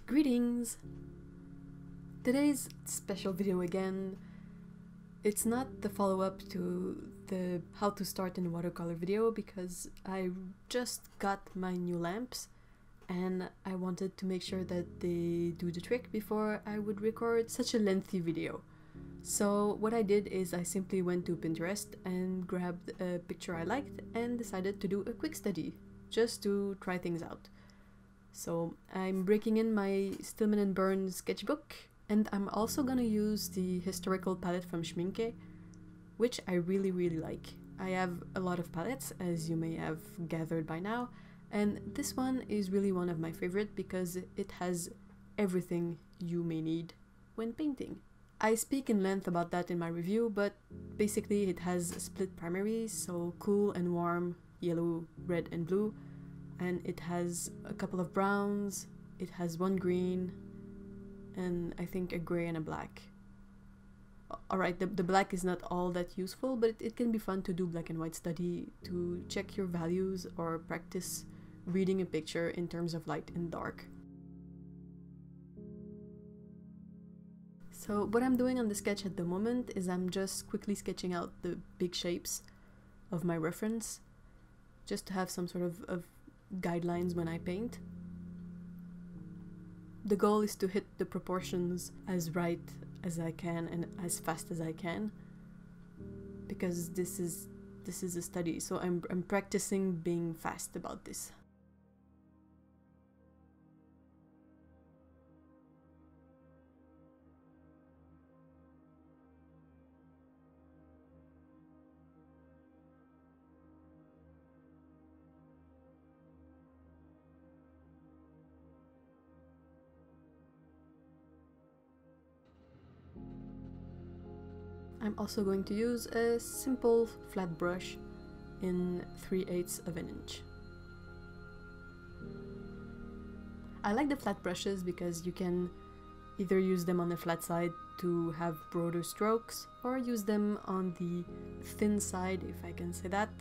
Greetings! Today's special video again, it's not the follow-up to the how to start in watercolor video because I just got my new lamps and I wanted to make sure that they do the trick before I would record such a lengthy video. So what I did is I simply went to Pinterest and grabbed a picture I liked and decided to do a quick study just to try things out. So I'm breaking in my Stillman Birn sketchbook, and I'm also gonna use the historical palette from Schmincke, which I really like. I have a lot of palettes, as you may have gathered by now, and this one is really one of my favorite because it has everything you may need when painting. I speak in length about that in my review, but basically it has split primaries, so cool and warm, yellow, red and blue, and it has a couple of browns, it has one green, and I think a grey and a black. Alright, the black is not all that useful, but it can be fun to do black and white study to check your values or practice reading a picture in terms of light and dark. So what I'm doing on the sketch at the moment is I'm just quickly sketching out the big shapes of my reference, just to have some sort of guidelines when I paint. The goal is to hit the proportions as right as I can and as fast as I can, because this is a study, so I'm practicing being fast about this. I'm also going to use a simple flat brush in 3/8 of an inch. I like the flat brushes because you can either use them on the flat side to have broader strokes, or use them on the thin side, if I can say that,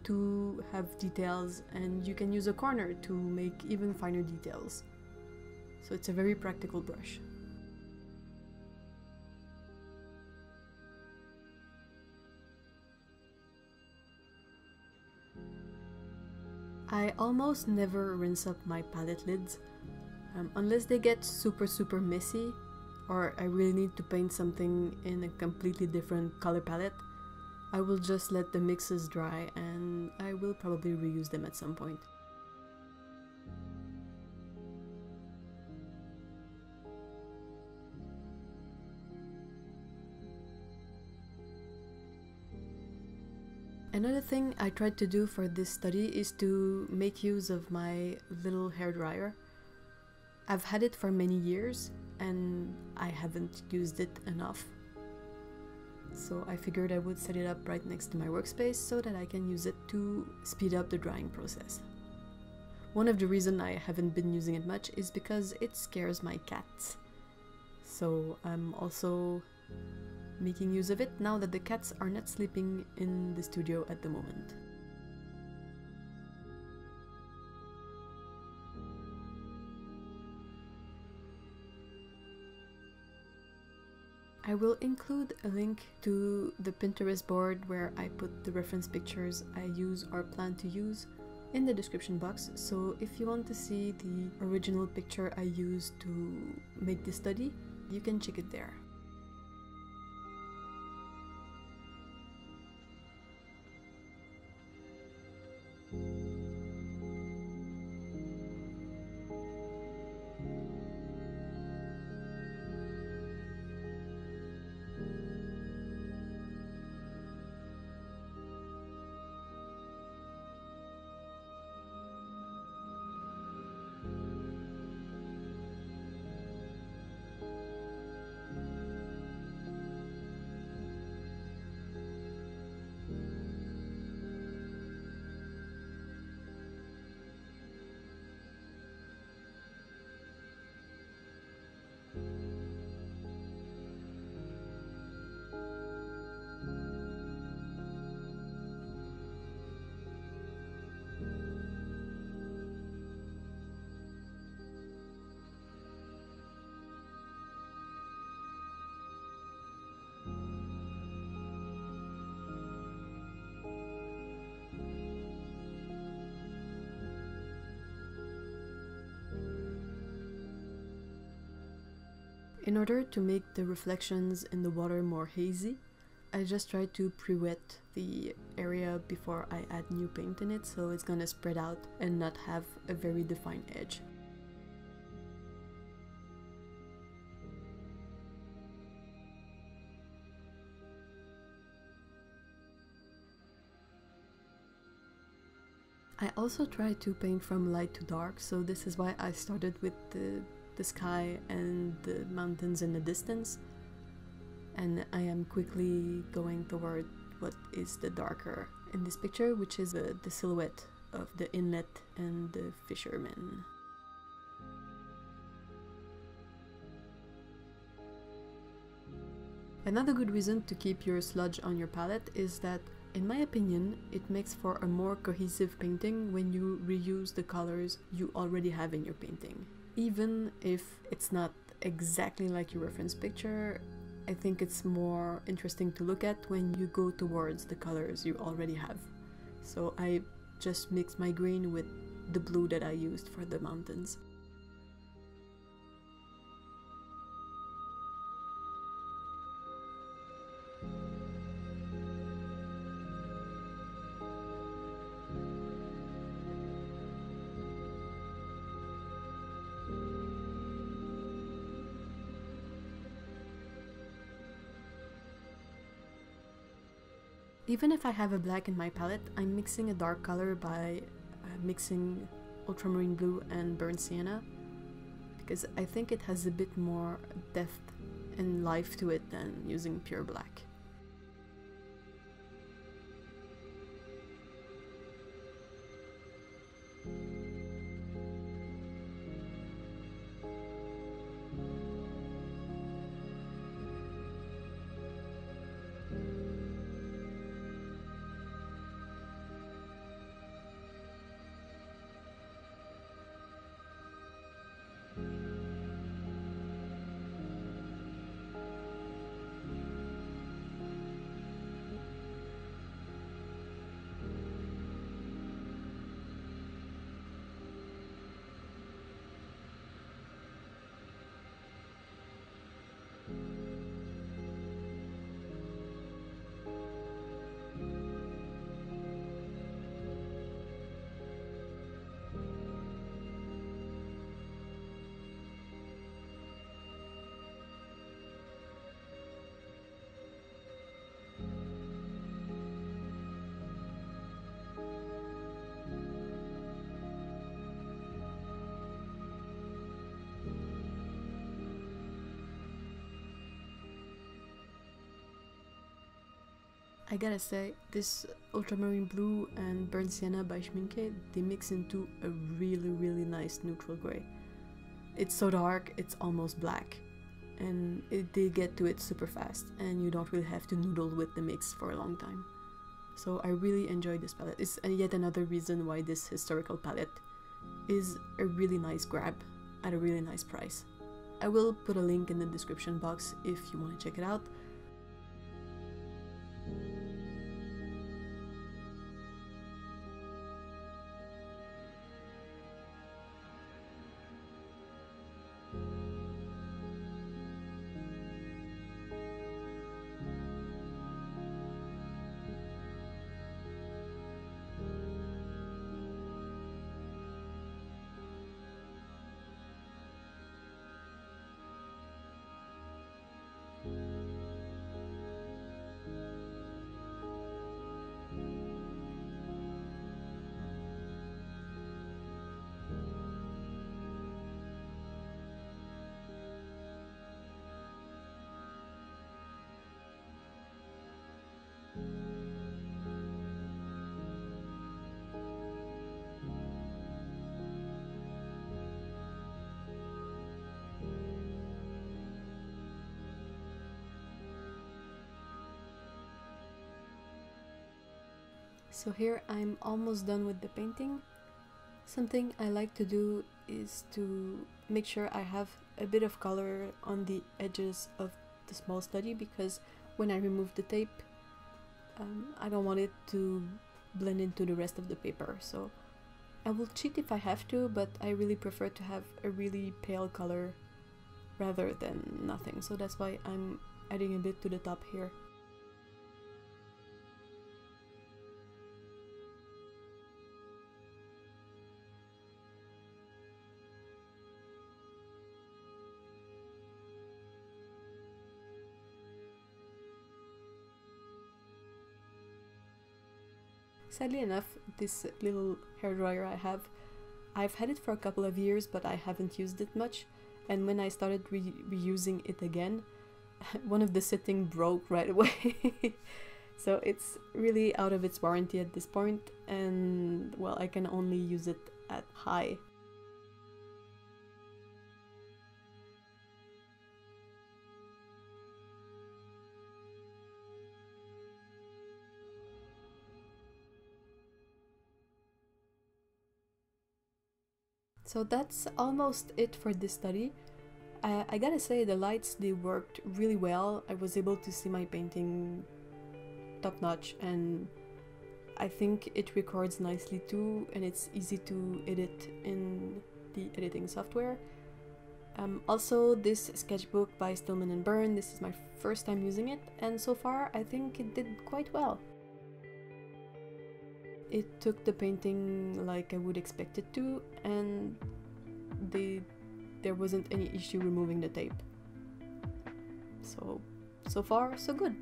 to have details, and you can use a corner to make even finer details. So it's a very practical brush. I almost never rinse up my palette lids, unless they get super messy, or I really need to paint something in a completely different color palette. I will just let the mixes dry and I will probably reuse them at some point. Another thing I tried to do for this study is to make use of my little hairdryer. I've had it for many years and I haven't used it enough. So I figured I would set it up right next to my workspace so that I can use it to speed up the drying process. One of the reasons I haven't been using it much is because it scares my cats. So I'm also making use of it now that the cats are not sleeping in the studio at the moment. I will include a link to the Pinterest board where I put the reference pictures I use or plan to use in the description box, so if you want to see the original picture I used to make this study, you can check it there. In order to make the reflections in the water more hazy, I just try to pre-wet the area before I add new paint in it, so it's gonna spread out and not have a very defined edge. I also try to paint from light to dark, so this is why I started with the sky and the mountains in the distance, and I am quickly going toward what is the darker in this picture, which is the silhouette of the inlet and the fishermen. Another good reason to keep your sludge on your palette is that, in my opinion, it makes for a more cohesive painting when you reuse the colors you already have in your painting. Even if it's not exactly like your reference picture, I think it's more interesting to look at when you go towards the colors you already have. So I just mixed my green with the blue that I used for the mountains. Even if I have a black in my palette, I'm mixing a dark color by mixing ultramarine blue and burnt sienna, because I think it has a bit more depth and life to it than using pure black. I gotta say, this ultramarine blue and burnt sienna by Schmincke, they mix into a really nice neutral grey. It's so dark, it's almost black, and they get to it super fast, and you don't really have to noodle with the mix for a long time. So I really enjoy this palette. It's yet another reason why this historical palette is a really nice grab at a really nice price. I will put a link in the description box if you want to check it out. So here I'm almost done with the painting. Something I like to do is to make sure I have a bit of color on the edges of the small study, because when I remove the tape, I don't want it to blend into the rest of the paper. So I will cheat if I have to, but I really prefer to have a really pale color rather than nothing, so that's why I'm adding a bit to the top here. Sadly enough, this little hairdryer I've had it for a couple of years, but I haven't used it much, and when I started reusing it again, one of the setting broke right away. So it's really out of its warranty at this point, and well, I can only use it at high. So that's almost it for this study. I gotta say, the lights, they worked really well. I was able to see my painting top notch, and I think it records nicely too, and it's easy to edit in the editing software. Also, this sketchbook by Stillman Birn, this is my first time using it, and so far I think it did quite well. It took the painting like I would expect it to, and there wasn't any issue removing the tape. So far, so good.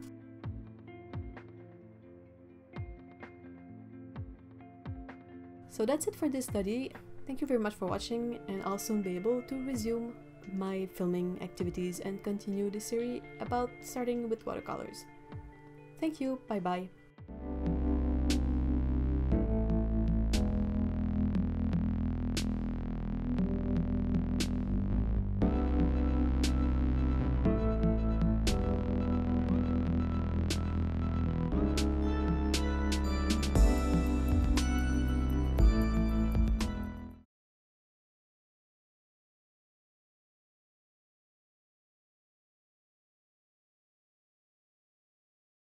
So that's it for this study. Thank you very much for watching, and I'll soon be able to resume my filming activities and continue the series about starting with watercolors. Thank you, bye bye.